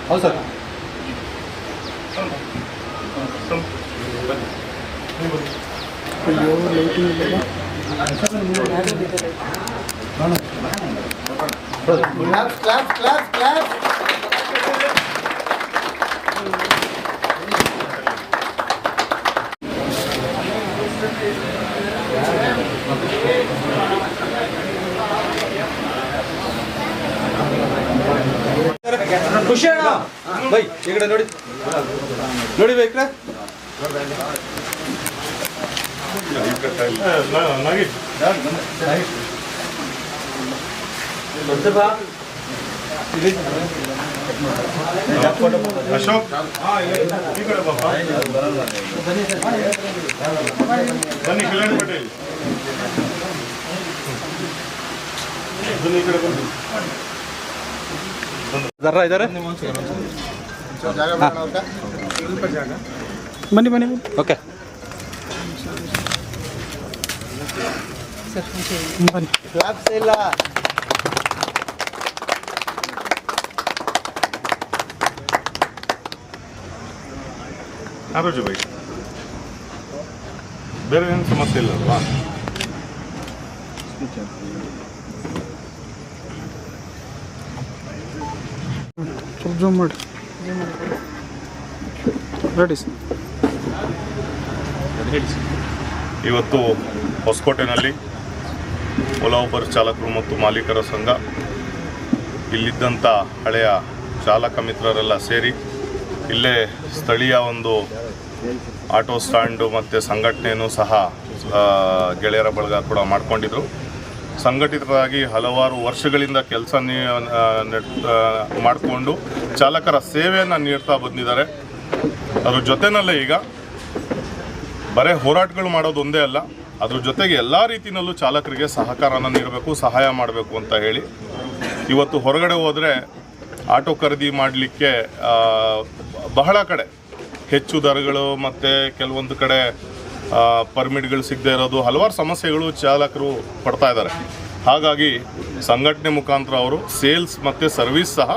ಹೌದು ಸರ್. ಖುಷಿ ಅಣ್ಣ ಬೈ ಈ ಕಡೆ ನೋಡಿ ನೋಡಿ ಬೇಕ್ರೆ ಅಶೋಕ್ ಬನ್ನಿ ಕಲ್ಯಾಣ್ ಪಟೇಲ್ ಬನ್ನಿ ಈ ಕಡೆ ಬನ್ನಿ ಜರ್ರ ಇದ್ದಾರೆ ಬನ್ನಿ ಬನ್ನಿ ಓಕೆ ಬನ್ನಿ ಕ್ಲಾಪ್ಸ್ ಇಲ್ಲ ಆರೋಗ್ಯ ಬೈ ಬೇರೆ ಏನು ಸಮಸ್ಯೆ ಇಲ್ಲಲ್ವಾ? ಜೂಮ್ ಮಾಡಿ ರೆಡಿ. ಇವತ್ತು ಹೊಸಕೋಟೆನಲ್ಲಿ ಓಲಾ ಉಬರ್ ಚಾಲಕರು ಮತ್ತು ಮಾಲೀಕರ ಸಂಘ ಇಲ್ಲಿದ್ದಂಥ ಹಳೆಯ ಚಾಲಕ ಮಿತ್ರರೆಲ್ಲ ಸೇರಿ ಇಲ್ಲೇ ಸ್ಥಳೀಯ ಒಂದು ಆಟೋ ಸ್ಟ್ಯಾಂಡು ಮತ್ತು ಸಂಘಟನೆಯನ್ನು ಸಹ ಗೆಳೆಯರ ಬಳಗ ಕೂಡ ಮಾಡಿಕೊಂಡಿದ್ರು. ಸಂಘಟಿತರಾಗಿ ಹಲವಾರು ವರ್ಷಗಳಿಂದ ಕೆಲಸ ಮಾಡಿಕೊಂಡು ಚಾಲಕರ ಸೇವೆಯನ್ನು ನೀಡ್ತಾ ಬಂದಿದ್ದಾರೆ. ಅದ್ರ ಜೊತೆಯಲ್ಲೇ ಈಗ ಬರೀ ಹೋರಾಟಗಳು ಮಾಡೋದು ಒಂದೇ ಅಲ್ಲ, ಅದ್ರ ಜೊತೆಗೆ ಎಲ್ಲ ರೀತಿಯಲ್ಲೂ ಚಾಲಕರಿಗೆ ಸಹಕಾರನ ನೀಡಬೇಕು, ಸಹಾಯ ಮಾಡಬೇಕು ಅಂತ ಹೇಳಿ ಇವತ್ತು ಹೊರಗಡೆ ಹೋದರೆ ಆಟೋ ಖರೀದಿ ಮಾಡಲಿಕ್ಕೆ ಬಹಳ ಕಡೆ ಹೆಚ್ಚು ದರಗಳು ಮತ್ತು ಕೆಲವೊಂದು ಕಡೆ ಪರ್ಮಿಟ್ಗಳು ಸಿಗದೇ ಇರೋದು, ಹಲವಾರು ಸಮಸ್ಯೆಗಳು ಚಾಲಕರು ಪಡ್ತಾ ಇದ್ದಾರೆ. ಹಾಗಾಗಿ ಸಂಘಟನೆ ಮುಖಾಂತರ ಅವರು ಸೇಲ್ಸ್ ಮತ್ತು ಸರ್ವಿಸ್ ಸಹ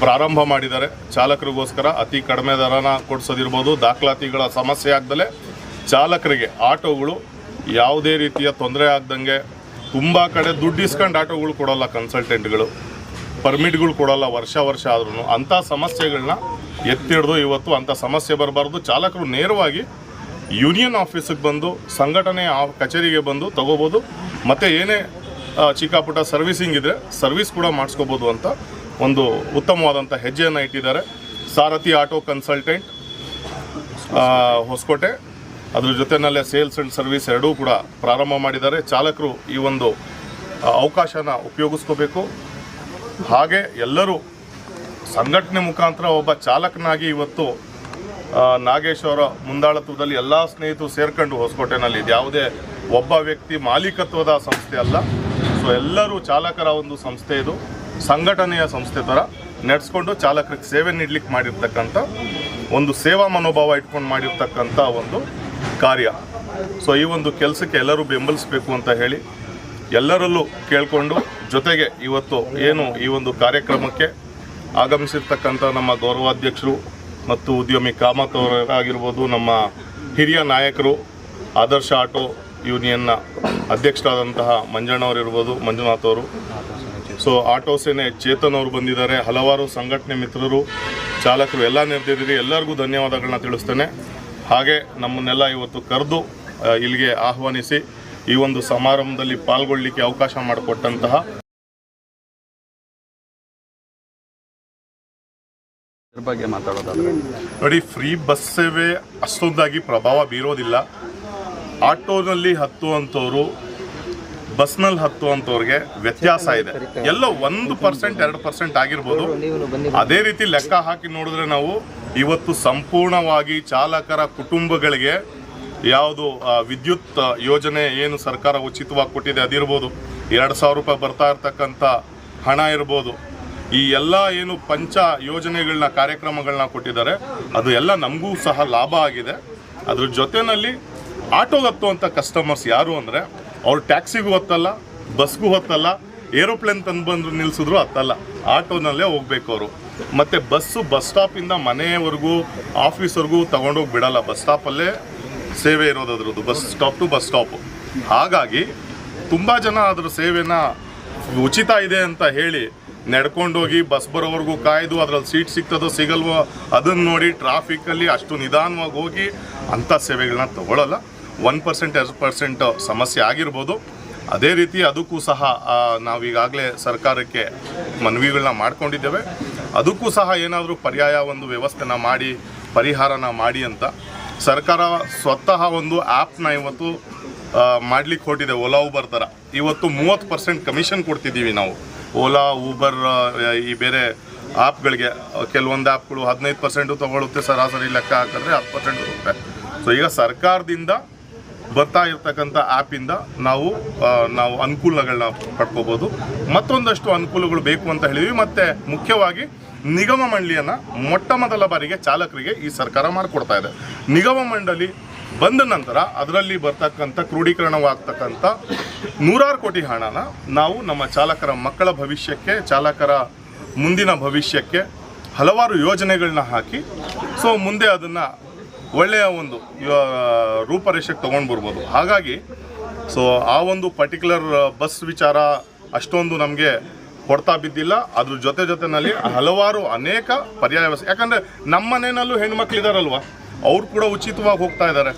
ಪ್ರಾರಂಭ ಮಾಡಿದ್ದಾರೆ. ಚಾಲಕರಿಗೋಸ್ಕರ ಅತಿ ಕಡಿಮೆ ದರನ ಕೊಡಿಸೋದಿರ್ಬೋದು, ದಾಖಲಾತಿಗಳ ಸಮಸ್ಯೆ ಆಗ್ದಲೇ ಚಾಲಕರಿಗೆ ಆಟೋಗಳು ಯಾವುದೇ ರೀತಿಯ ತೊಂದರೆ ಆಗ್ದಂಗೆ, ತುಂಬ ಕಡೆ ದುಡ್ಡು ಇಸ್ಕೊಂಡು ಆಟೋಗಳು ಕೊಡೋಲ್ಲ, ಕನ್ಸಲ್ಟೆಂಟ್ಗಳು ಪರ್ಮಿಟ್ಗಳು ಕೊಡೋಲ್ಲ ವರ್ಷ ಆದ್ರೂ. ಅಂಥ ಸಮಸ್ಯೆಗಳನ್ನ ಎತ್ತಿಡ್ದು ಇವತ್ತು ಅಂಥ ಸಮಸ್ಯೆ ಬರಬಾರ್ದು, ಚಾಲಕರು ನೇರವಾಗಿ ಯೂನಿಯನ್ ಆಫೀಸಿಗೆ ಬಂದು ಸಂಘಟನೆ ಕಚೇರಿಗೆ ಬಂದು ತಗೋಬೋದು, ಮತ್ತು ಏನೇ ಚಿಕ್ಕಪುಟ್ಟ ಸರ್ವಿಸಿಂಗ್ ಇದ್ದರೆ ಸರ್ವಿಸ್ ಕೂಡ ಮಾಡಿಸ್ಕೋಬೋದು ಅಂತ ಒಂದು ಉತ್ತಮವಾದಂಥ ಹೆಜ್ಜೆಯನ್ನು ಇಟ್ಟಿದ್ದಾರೆ. ಸಾರಥಿ ಆಟೋ ಕನ್ಸಲ್ಟೆಂಟ್ ಹೊಸಕೋಟೆ, ಅದ್ರ ಜೊತೆಯಲ್ಲೇ ಸೇಲ್ಸ್ ಆ್ಯಂಡ್ ಸರ್ವಿಸ್ ಎರಡೂ ಕೂಡ ಪ್ರಾರಂಭ ಮಾಡಿದ್ದಾರೆ. ಚಾಲಕರು ಈ ಒಂದು ಅವಕಾಶನ ಉಪಯೋಗಿಸ್ಕೋಬೇಕು. ಹಾಗೆ ಎಲ್ಲರೂ ಸಂಘಟನೆ ಮುಖಾಂತರ ಒಬ್ಬ ಚಾಲಕನಾಗಿ ಇವತ್ತು ನಾಗೇಶ್ ಅವರ ಮುಂದಾಳತ್ವದಲ್ಲಿ ಎಲ್ಲ ಸ್ನೇಹಿತರು ಸೇರ್ಕೊಂಡು ಹೊಸಕೋಟೆನಲ್ಲಿ ಇದು ಯಾವುದೇ ಒಬ್ಬ ವ್ಯಕ್ತಿ ಮಾಲೀಕತ್ವದ ಸಂಸ್ಥೆ ಅಲ್ಲ. ಸೊ ಎಲ್ಲರೂ ಚಾಲಕರ ಒಂದು ಸಂಸ್ಥೆ, ಇದು ಸಂಘಟನೆಯ ಸಂಸ್ಥೆ ಥರ ನಡೆಸ್ಕೊಂಡು ಚಾಲಕರಿಗೆ ಸೇವೆ ನೀಡಲಿಕ್ಕೆ ಮಾಡಿರ್ತಕ್ಕಂಥ ಒಂದು ಸೇವಾ ಮನೋಭಾವ ಇಟ್ಕೊಂಡು ಮಾಡಿರ್ತಕ್ಕಂಥ ಒಂದು ಕಾರ್ಯ. ಸೊ ಈ ಒಂದು ಕೆಲಸಕ್ಕೆ ಎಲ್ಲರೂ ಬೆಂಬಲಿಸಬೇಕು ಅಂತ ಹೇಳಿ ಎಲ್ಲರಲ್ಲೂ ಕೇಳಿಕೊಂಡು, ಜೊತೆಗೆ ಇವತ್ತು ಏನು ಈ ಒಂದು ಕಾರ್ಯಕ್ರಮಕ್ಕೆ ಆಗಮಿಸಿರ್ತಕ್ಕಂಥ ನಮ್ಮ ಗೌರವಾಧ್ಯಕ್ಷರು ಮತ್ತು ಉದ್ಯಮಿ ಕಾಮತ್ ಅವರಾಗಿರ್ಬೋದು, ನಮ್ಮ ಹಿರಿಯ ನಾಯಕರು ಆದರ್ಶ ಆಟೋ ಯೂನಿಯನ್ನ ಅಧ್ಯಕ್ಷರಾದಂತಹ ಮಂಜಣ್ಣವರಿರ್ಬೋದು, ಮಂಜುನಾಥ್ ಅವರು, ಸೊ ಆಟೋ ಸೇನೆ ಚೇತನ್ ಅವರು ಬಂದಿದ್ದಾರೆ, ಹಲವಾರು ಸಂಘಟನೆ ಮಿತ್ರರು, ಚಾಲಕರು ಎಲ್ಲ ನೆರೆದಿದ್ದೀರಿ. ಎಲ್ಲರಿಗೂ ಧನ್ಯವಾದಗಳನ್ನ ತಿಳಿಸ್ತೇನೆ. ಹಾಗೆ ನಮ್ಮನ್ನೆಲ್ಲ ಇವತ್ತು ಕರೆದು ಇಲ್ಲಿಗೆ ಆಹ್ವಾನಿಸಿ ಈ ಒಂದು ಸಮಾರಂಭದಲ್ಲಿ ಪಾಲ್ಗೊಳ್ಳಲಿಕ್ಕೆ ಅವಕಾಶ ಮಾಡಿಕೊಟ್ಟಂತಹ ಬಗ್ಗೆ ಮಾತಾಡೋದಾದ್ರೆ ನೋಡಿ, ಫ್ರೀ ಬಸ್ ಸೇವೆ ಅಷ್ಟೊಂದಾಗಿ ಪ್ರಭಾವ ಬೀರೋದಿಲ್ಲ. ಆಟೋನಲ್ಲಿ ಹತ್ತುವಂಥವ್ರು ಬಸ್ನಲ್ಲಿ ಹತ್ತುವಂಥವ್ರಿಗೆ ವ್ಯತ್ಯಾಸ ಇದೆ. ಎಲ್ಲ 1% 2% ಆಗಿರ್ಬೋದು. ಅದೇ ರೀತಿ ಲೆಕ್ಕ ಹಾಕಿ ನೋಡಿದ್ರೆ ನಾವು ಇವತ್ತು ಸಂಪೂರ್ಣವಾಗಿ ಚಾಲಕರ ಕುಟುಂಬಗಳಿಗೆ ಯಾವುದು ವಿದ್ಯುತ್ ಯೋಜನೆ ಏನು ಸರ್ಕಾರ ಉಚಿತವಾಗಿ ಕೊಟ್ಟಿದೆ ಅದಿರ್ಬೋದು, 2,000 ರೂಪಾಯಿ ಬರ್ತಾ ಇರ್ತಕ್ಕಂಥ ಹಣ ಇರ್ಬೋದು, ಈ ಎಲ್ಲ ಏನು ಪಂಚ ಯೋಜನೆಗಳನ್ನ ಕಾರ್ಯಕ್ರಮಗಳನ್ನ ಕೊಟ್ಟಿದ್ದಾರೆ ಅದು ಎಲ್ಲ ನಮಗೂ ಸಹ ಲಾಭ ಆಗಿದೆ. ಅದ್ರ ಜೊತೆಯಲ್ಲಿ ಆಟೋಗೆ ಹತ್ತುವಂಥ ಕಸ್ಟಮರ್ಸ್ ಯಾರು ಅಂದರೆ ಅವ್ರು ಟ್ಯಾಕ್ಸಿಗೂ ಹತ್ತಲ್ಲ, ಬಸ್ಗೂ ಹತ್ತಲ್ಲ, ಏರೋಪ್ಲೇನ್ ತಂದು ಬಂದು ನಿಲ್ಲಿಸಿದ್ರು ಹತ್ತಲ್ಲ, ಆಟೋನಲ್ಲೇ ಹೋಗ್ಬೇಕು ಅವರು. ಮತ್ತು ಬಸ್ ಸ್ಟಾಪಿಂದ ಮನೆಯವರೆಗೂ ಆಫೀಸ್ವರೆಗೂ ತೊಗೊಂಡೋಗಿ ಬಿಡಲ್ಲ, ಬಸ್ ಸ್ಟಾಪಲ್ಲೇ ಸೇವೆ ಇರೋದು ಅದ್ರದ್ದು, bus stop to bus stop. ಹಾಗಾಗಿ ತುಂಬ ಜನ ಅದ್ರ ಸೇವೆನ ಉಚಿತ ಇದೆ ಅಂತ ಹೇಳಿ ನಡ್ಕೊಂಡೋಗಿ ಬಸ್ ಬರೋವರೆಗೂ ಕಾಯ್ದು ಅದ್ರಲ್ಲಿ ಸೀಟ್ ಸಿಗ್ತದೋ ಸಿಗಲ್ವೋ ಅದನ್ನು ನೋಡಿ ಟ್ರಾಫಿಕ್ಕಲ್ಲಿ ಅಷ್ಟು ನಿಧಾನವಾಗಿ ಹೋಗಿ ಅಂಥ ಸೇವೆಗಳನ್ನ ತಗೊಳ್ಳಲ್ಲ. 1% 2% ಸಮಸ್ಯೆ ಆಗಿರ್ಬೋದು. ಅದೇ ರೀತಿ ಅದಕ್ಕೂ ಸಹ ನಾವೀಗಾಗಲೇ ಸರ್ಕಾರಕ್ಕೆ ಮನವಿಗಳನ್ನ ಮಾಡ್ಕೊಂಡಿದ್ದೇವೆ. ಅದಕ್ಕೂ ಸಹ ಏನಾದರೂ ಪರ್ಯಾಯ ಒಂದು ವ್ಯವಸ್ಥೆನ ಮಾಡಿ ಪರಿಹಾರನ ಮಾಡಿ ಅಂತ ಸರ್ಕಾರ ಸ್ವತಃ ಒಂದು ಆ್ಯಪ್ನ ಇವತ್ತು ಮಾಡ್ಲಿಕ್ಕೆ ಹೊರಟಿದೆ. ಓಲಾ ಊಬರ್ ಥರ ಇವತ್ತು 30% ಕಮಿಷನ್ ಕೊಡ್ತಿದ್ದೀವಿ ನಾವು. ಓಲಾ ಊಬರ್ ಈ ಬೇರೆ ಆ್ಯಪ್ಗಳಿಗೆ ಕೆಲವೊಂದು ಆ್ಯಪ್ಗಳು 15% ತೊಗೊಳುತ್ತೆ, ಸರಾಸರಿ ಲೆಕ್ಕ ಹಾಕಿದ್ರೆ 10% ಬರುತ್ತೆ. ಸೊ ಈಗ ಸರ್ಕಾರದಿಂದ ಬರ್ತಾ ಇರ್ತಕ್ಕಂಥ ಆ್ಯಪಿಂದ ನಾವು ಅನುಕೂಲಗಳನ್ನ ಪಡ್ಕೋಬೋದು. ಮತ್ತೊಂದಷ್ಟು ಅನುಕೂಲಗಳು ಬೇಕು ಅಂತ ಹೇಳಿದ್ವಿ. ಮತ್ತು ಮುಖ್ಯವಾಗಿ ನಿಗಮ ಮಂಡಳಿಯನ್ನು ಮೊಟ್ಟ ಮೊದಲ ಬಾರಿಗೆ ಚಾಲಕರಿಗೆ ಈ ಸರ್ಕಾರ ಮಾಡಿಕೊಡ್ತಾ ಇದೆ. ನಿಗಮ ಮಂಡಳಿ ಬಂದ ನಂತರ ಅದರಲ್ಲಿ ಬರ್ತಕ್ಕಂಥ ಕ್ರೋಢೀಕರಣವಾಗ್ತಕ್ಕಂಥ 100 ಕೋಟಿ ಹಣನ ನಾವು ನಮ್ಮ ಚಾಲಕರ ಮಕ್ಕಳ ಭವಿಷ್ಯಕ್ಕೆ, ಚಾಲಕರ ಮುಂದಿನ ಭವಿಷ್ಯಕ್ಕೆ ಹಲವಾರು ಯೋಜನೆಗಳನ್ನ ಹಾಕಿ ಸೊ ಮುಂದೆ ಅದನ್ನು ಒಳ್ಳೆಯ ಒಂದು ರೂಪರೇಷೆಗೆ ತೊಗೊಂಡು ಬರ್ಬೋದು. ಹಾಗಾಗಿ ಸೊ ಆ ಒಂದು ಪರ್ಟಿಕ್ಯುಲರ್ ಬಸ್ ವಿಚಾರ ಅಷ್ಟೊಂದು ನಮಗೆ ಹೊಡ್ತಾ ಬಿದ್ದಿಲ್ಲ. ಅದ್ರ ಜೊತೆನಲ್ಲಿ ಹಲವಾರು ಅನೇಕ ಪರ್ಯಾಯ ವ್ಯವಸ್ಥೆ, ಯಾಕಂದರೆ ನಮ್ಮ ಮನೆಯಲ್ಲೂ ಹೆಣ್ಮಕ್ಳಿದಾರಲ್ವ, ಅವ್ರು ಕೂಡ ಉಚಿತವಾಗಿ ಹೋಗ್ತಾ ಇದ್ದಾರೆ.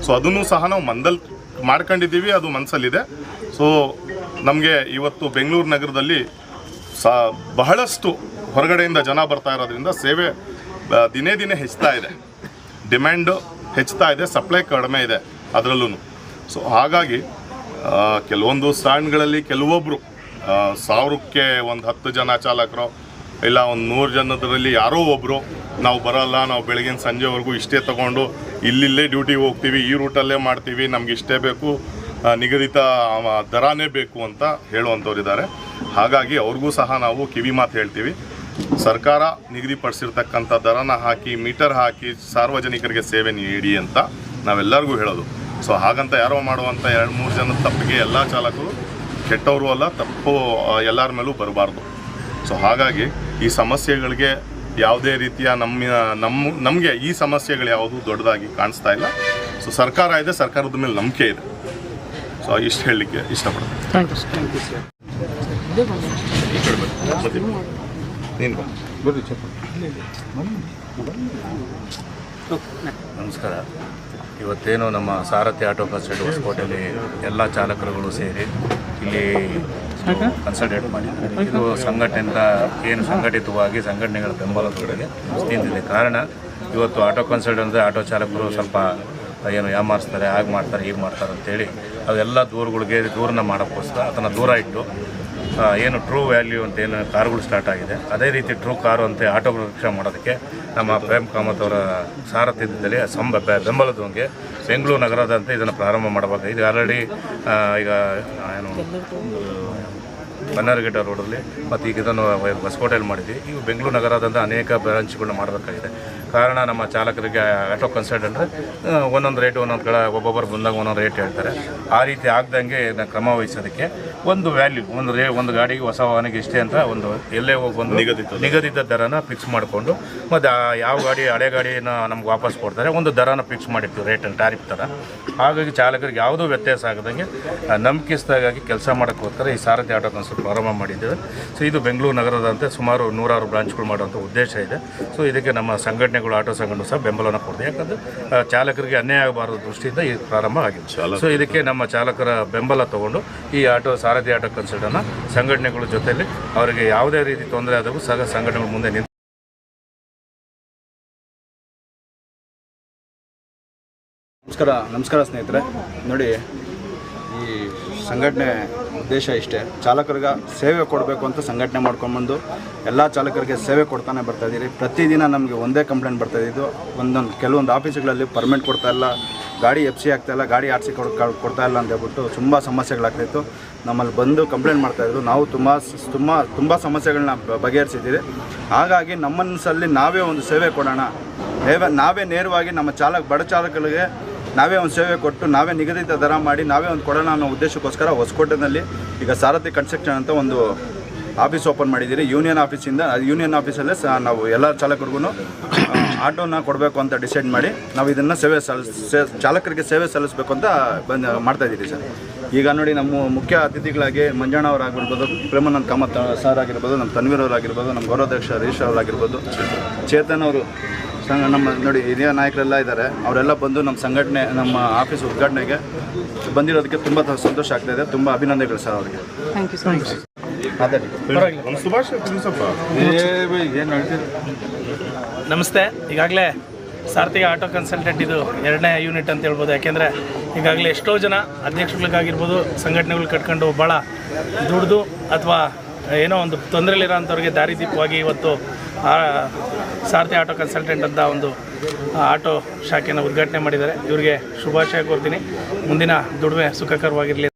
ಸೊ ಅದನ್ನು ಸಹ ನಾವು ಮನದಲ್ಲಿ ಮಾಡ್ಕೊಂಡಿದ್ದೀವಿ, ಅದು ಮನಸ್ಸಲ್ಲಿದೆ. ಸೊ ನಮಗೆ ಇವತ್ತು ಬೆಂಗಳೂರು ನಗರದಲ್ಲಿ ಬಹಳಷ್ಟು ಹೊರಗಡೆಯಿಂದ ಜನ ಬರ್ತಾ ಇರೋದ್ರಿಂದ ಸೇವೆ ದಿನೇ ದಿನೇ ಹೆಚ್ಚುತ್ತಾ ಇದೆ, ಡಿಮ್ಯಾಂಡ್ ಹೆಚ್ಚುತ್ತಾ ಇದೆ, ಸಪ್ಲೈ ಕಡಿಮೆ ಇದೆ ಅದರಲ್ಲೂ. ಸೊ ಹಾಗಾಗಿ ಕೆಲವೊಂದು ಸ್ಟ್ಯಾಂಡ್ಗಳಲ್ಲಿ ಕೆಲವೊಬ್ಬರು 1000ಕ್ಕೆ ಒಂದು 10 ಜನ ಚಾಲಕರು ಇಲ್ಲ ಒಂದು 100 ಜನದಲ್ಲಿ ಯಾರೋ ಒಬ್ಬರು ನಾವು ಬರೋಲ್ಲ, ನಾವು ಬೆಳಗಿನ ಸಂಜೆವರೆಗೂ ಇಷ್ಟೇ ತೊಗೊಂಡು ಇಲ್ಲಿಲ್ಲೇ ಡ್ಯೂಟಿಗೆ ಹೋಗ್ತೀವಿ, ಈ ರೂಟಲ್ಲೇ ಮಾಡ್ತೀವಿ, ನಮ್ಗೆ ಇಷ್ಟೇ ಬೇಕು, ನಿಗದಿತ ದರನೇ ಬೇಕು ಅಂತ ಹೇಳುವಂಥವ್ರಿದ್ದಾರೆ. ಹಾಗಾಗಿ ಅವ್ರಿಗೂ ಸಹ ನಾವು ಕಿವಿ ಮಾತು ಹೇಳ್ತೀವಿ, ಸರ್ಕಾರ ನಿಗದಿಪಡಿಸಿರ್ತಕ್ಕಂಥ ದರನ ಹಾಕಿ ಮೀಟರ್ ಹಾಕಿ ಸಾರ್ವಜನಿಕರಿಗೆ ಸೇವೆ ನೀಡಿ ಅಂತ ನಾವೆಲ್ಲರಿಗೂ ಹೇಳೋದು. ಸೊ ಹಾಗಂತ ಯಾರೋ ಮಾಡುವಂಥ 2-3 ಜನದ ತಪ್ಪಿಗೆ ಎಲ್ಲ ಚಾಲಕರು ಕೆಟ್ಟವರು ಅಲ್ಲ, ತಪ್ಪು ಎಲ್ಲರ ಮೇಲೂ ಬರಬಾರ್ದು. ಸೊ ಹಾಗಾಗಿ ಈ ಸಮಸ್ಯೆಗಳಿಗೆ ಯಾವುದೇ ರೀತಿಯ ನಮಗೆ ಈ ಸಮಸ್ಯೆಗಳು ಯಾವುದೂ ದೊಡ್ಡದಾಗಿ ಕಾಣಿಸ್ತಾ ಇಲ್ಲ. ಸೊ ಸರ್ಕಾರ ಇದೆ, ಸರ್ಕಾರದ ಮೇಲೆ ನಂಬಿಕೆ ಇದೆ. ಸೊ ಇಷ್ಟು ಹೇಳಲಿಕ್ಕೆ ಇಷ್ಟಪಡ್ತೀನಿ. Thank you sir. ನಮಸ್ಕಾರ. ಇವತ್ತೇನು ನಮ್ಮ ಸಾರಥಿ ಆಟೋ ಕನ್ಸಲ್ಟ್ ಹೊಸಕೋಟೆಯಲ್ಲಿ ಎಲ್ಲ ಚಾಲಕರುಗಳು ಸೇರಿ ಇಲ್ಲಿ ಕನ್ಸಲ್ಟೇಟ್ ಮಾಡಿದ್ದಾರೆ. ಇದು ಸಂಘಟನೆಯಿಂದ ಏನು ಸಂಘಟಿತವಾಗಿ ಸಂಘಟನೆಗಳ ಬೆಂಬಲದೊಂದಿಗೆ ನಿಂತಿದೆ. ಕಾರಣ ಇವತ್ತು ಆಟೋ ಕನ್ಸಲ್ಟ್ ಅಂದರೆ ಆಟೋ ಚಾಲಕರು ಸ್ವಲ್ಪ ಏನು ಯಾಮಾರಿಸ್ತಾರೆ, ಹಾಗೆ ಮಾಡ್ತಾರೆ, ಹೀಗೆ ಮಾಡ್ತಾರೆ ಅಂತೇಳಿ ಅವೆಲ್ಲ ದೂರನ ಮಾಡೋಕ್ಕೋಸ್ಕರ ಅದನ್ನು ದೂರ ಇಟ್ಟು ಏನು ಟ್ರೂ ವ್ಯಾಲ್ಯೂ ಅಂತ ಏನು ಕಾರುಗಳು ಸ್ಟಾರ್ಟ್ ಆಗಿದೆ, ಅದೇ ರೀತಿ ಟ್ರೂ ಕಾರು ಅಂತ ಆಟೋ ರಿಕ್ಷಾ ಮಾಡೋದಕ್ಕೆ ನಮ್ಮ ಪ್ರೇಮ್ ಕಾಮತ್ ಅವರ ಸಾರಥ್ಯದಲ್ಲಿ ಬೆಂಬಲದೊಂದಿಗೆ ಬೆಂಗಳೂರು ನಗರದಂತೆ ಇದನ್ನು ಪ್ರಾರಂಭ ಮಾಡಬೇಕು. ಇದು ಆಲ್ರೆಡಿ ಈಗ ಏನು ಬನ್ನಾರಘಟ್ಟ ರೋಡಲ್ಲಿ ಮತ್ತು ಈಗ ಇದನ್ನು ಹೊಸಕೋಟೆಯಲ್ಲಿ ಮಾಡಿದ್ವಿ. ಈಗ ಬೆಂಗಳೂರು ನಗರದಂಥ ಅನೇಕ ಬ್ರಾಂಚ್ಗಳನ್ನ ಮಾಡಬೇಕಾಗಿದೆ. ಕಾರಣ ನಮ್ಮ ಚಾಲಕರಿಗೆ ಆಟೋ ಕನ್ಸಲ್ಟ್ ಅಂದರೆ ಒಂದೊಂದು ರೇಟ್ ಒಂದೊಂದು ಕಡೆ ಒಬ್ಬೊಬ್ಬರು ಬಂದಾಗ ಒಂದೊಂದು ರೇಟ್ ಹೇಳ್ತಾರೆ. ಆ ರೀತಿ ಆಗ್ದಂಗೆ ಕ್ರಮ ವಹಿಸೋದಕ್ಕೆ ಒಂದು ವ್ಯಾಲ್ಯೂ ಒಂದು ಗಾಡಿಗೆ ಹೊಸ ವಾಹನಕ್ಕೆ ಇಷ್ಟೇ ಅಂತ ಒಂದು ಎಲ್ಲೇ ಹೋಗಿ ಒಂದು ನಿಗದಿತ ದರನ ಫಿಕ್ಸ್ ಮಾಡಿಕೊಂಡು ಮತ್ತು ಯಾವ ಗಾಡಿ ಹಳೆ ಗಾಡಿನ ನಮ್ಗೆ ವಾಪಸ್ ಕೊಡ್ತಾರೆ ಒಂದು ದರನ ಫಿಕ್ಸ್ ಮಾಡಿರ್ತೀವಿ, ರೇಟನ್ನು ಟ್ಯಾರಿಫ್ ಥರ. ಹಾಗಾಗಿ ಚಾಲಕರಿಗೆ ಯಾವುದೂ ವ್ಯತ್ಯಾಸ ಆಗದಂಗೆ ನಂಬಿಕೆಸ್ದಾಗಿ ಕೆಲಸ ಮಾಡೋಕ್ಕೋಸ್ಕರ ಈ ಸಾರಥಿ ಆಟೋ ಕನ್ಸಲ್ಟ್ ಪ್ರಾರಂಭ ಮಾಡಿದ್ದೇವೆ. ಸೊ ಇದು ಬೆಂಗಳೂರು ನಗರದಂತೆ ಸುಮಾರು 100 ಬ್ರಾಂಚ್ಗಳು ಮಾಡುವಂಥ ಉದ್ದೇಶ ಇದೆ. ಸೊ ಇದಕ್ಕೆ ನಮ್ಮ ಸಂಘಟನೆಗಳು ಆಟೋ ಸಂಘಟನೆ ಸಹ ಬೆಂಬಲನ ಕೊಡ್ತೀವಿ. ಯಾಕಂದರೆ ಚಾಲಕರಿಗೆ ಅನ್ಯಾಯ ಆಗಬಾರದು ದೃಷ್ಟಿಯಿಂದ ಈ ಪ್ರಾರಂಭ ಆಗಿದೆ. ಸೊ ಇದಕ್ಕೆ ನಮ್ಮ ಚಾಲಕರ ಬೆಂಬಲ ತಗೊಂಡು ಈ ಸಾರಥಿ ಆಟೋ ಕನ್ಸಲ್ಟನ್ನು ಸಂಘಟನೆಗಳ ಜೊತೆಯಲ್ಲಿ ಅವರಿಗೆ ಯಾವುದೇ ರೀತಿ ತೊಂದರೆ ಆದರೂ ಸಹ ಸಂಘಟನೆಗಳು ಮುಂದೆ ನಿಂತು ನಮಸ್ಕಾರ ಸ್ನೇಹಿತರೆ. ನೋಡಿ, ಈ ಸಂಘಟನೆ ಉದ್ದೇಶ ಇಷ್ಟೇ, ಚಾಲಕರಿಗೆ ಸೇವೆ ಕೊಡಬೇಕು ಅಂತ ಸಂಘಟನೆ ಮಾಡ್ಕೊಂಡ್ಬಂದು ಎಲ್ಲ ಚಾಲಕರಿಗೆ ಸೇವೆ ಕೊಡ್ತಾನೆ ಬರ್ತಾಯಿದ್ದೀರಿ. ಪ್ರತಿದಿನ ನಮಗೆ ಒಂದೇ ಕಂಪ್ಲೇಂಟ್ ಬರ್ತಾಯಿದ್ದು, ಕೆಲವೊಂದು ಆಫೀಸುಗಳಲ್ಲಿ ಪರ್ಮಿಟ್ ಕೊಡ್ತಾಯಿಲ್ಲ, ಗಾಡಿ FC ಆಗ್ತಾಯಿಲ್ಲ, ಗಾಡಿ RC ಕೊಡ್ತಾಯಿಲ್ಲ ಅಂತ ಹೇಳ್ಬಿಟ್ಟು ತುಂಬ ಸಮಸ್ಯೆಗಳಾಗ್ತಾಯಿತ್ತು. ನಮ್ಮಲ್ಲಿ ಬಂದು ಕಂಪ್ಲೇಂಟ್ ಮಾಡ್ತಾಯಿದ್ರು. ನಾವು ತುಂಬ ಸಮಸ್ಯೆಗಳನ್ನ ಬಗೆಹರಿಸಿದ್ದೀರಿ. ಹಾಗಾಗಿ ನಮ್ಮ ಮನಸ್ಸಲ್ಲಿ ನಾವೇ ಒಂದು ಸೇವೆ ಕೊಡೋಣ, ನಾವೇ ನೇರವಾಗಿ ನಮ್ಮ ಬಡ ಚಾಲಕರಿಗೆ ನಾವೇ ಒಂದು ಸೇವೆ ಕೊಟ್ಟು ನಾವೇ ನಿಗದಿತ ದರ ಮಾಡಿ ನಾವೇ ಒಂದು ಕೊಡೋಣ ಅನ್ನೋ ಉದ್ದೇಶಕ್ಕೋಸ್ಕರ ಹೊಸಕೋಟೆನಲ್ಲಿ ಈಗ ಸಾರಥಿ ಕನ್ಸ್ಟ್ರಕ್ಷನ್ ಅಂತ ಒಂದು ಆಫೀಸ್ ಓಪನ್ ಮಾಡಿದ್ದೀರಿ. ಯೂನಿಯನ್ ಆಫೀಸಲ್ಲೇ ನಾವು ಎಲ್ಲ ಚಾಲಕರಿಗೂ ಆಟೋನ ಕೊಡಬೇಕು ಅಂತ ಡಿಸೈಡ್ ಮಾಡಿ ನಾವು ಇದನ್ನು ಚಾಲಕರಿಗೆ ಸೇವೆ ಸಲ್ಲಿಸಬೇಕು ಅಂತ ಮಾಡ್ತಾಯಿದ್ದೀರಿ ಸರ್. ಈಗ ನೋಡಿ, ನಮ್ಮ ಮುಖ್ಯ ಅತಿಥಿಗಳಾಗಿ ಮಂಜಣ್ಣ ಅವರಾಗಿರ್ಬೋದು, ಪ್ರೇಮಾನಂದ್ ಕಾಮತ್ ಸರ್ ಆಗಿರ್ಬೋದು, ನಮ್ಮ ತನ್ವೀರ್ ಅವರಾಗಿರ್ಬೋದು, ನಮ್ಮ ಗೌರವಾಧ್ಯಕ್ಷ ಹರೀಶ್ ಅವರಾಗಿರ್ಬೋದು, ಚೇತನ್ ಅವರು, ನಮ್ಮ ನೋಡಿ ಹಿರಿಯ ನಾಯಕರೆಲ್ಲ ಇದ್ದಾರೆ. ಅವರೆಲ್ಲ ಬಂದು ನಮ್ಮ ಸಂಘಟನೆ, ನಮ್ಮ ಆಫೀಸ್ ಉದ್ಘಾಟನೆಗೆ ಬಂದಿರೋದಕ್ಕೆ ತುಂಬ ಸಂತೋಷ ಆಗ್ತಾಯಿದೆ. ತುಂಬ ಅಭಿನಂದನೆಗಳು ಸರ್ ಅವರಿಗೆ. Thank you so much. ಒಂದು ಸುಭಾಷ್ ತಿಳಿಸಪ್ಪ. ಏನು ಹೇಳ್ತೀರಿ? ನಮಸ್ತೆ. ಈಗಾಗಲೇ ಸಾರಥಿ ಆಟೋ ಕನ್ಸಲ್ಟೆಂಟ್ ಇದು 2ನೇ ಯೂನಿಟ್ ಅಂತ ಹೇಳ್ಬೋದು. ಯಾಕೆಂದರೆ ಈಗಾಗಲೇ ಎಷ್ಟೋ ಜನ ಅಧ್ಯಕ್ಷಗಳಿಗಾಗಿರ್ಬೋದು, ಸಂಘಟನೆಗಳು ಕಟ್ಕೊಂಡು ಭಾಳ ದುಡ್ದು ಅಥವಾ ಏನೋ ಒಂದು ತೊಂದರೆಲಿರೋ ಅಂಥವ್ರಿಗೆ ದಾರಿದೀಪವಾಗಿ ಇವತ್ತು ಸಾರಥಿ ಆಟೋ ಕನ್ಸಲ್ಟೆಂಟ್ ಅಂತ ಒಂದು ಆಟೋ ಶಾಖೆಯನ್ನು ಉದ್ಘಾಟನೆ ಮಾಡಿದ್ದಾರೆ. ಇವರಿಗೆ ಶುಭಾಶಯ ಕೋರ್ತೀನಿ. ಮುಂದಿನ ದುಡಿಮೆ ಸುಖಕರವಾಗಿರಲಿ.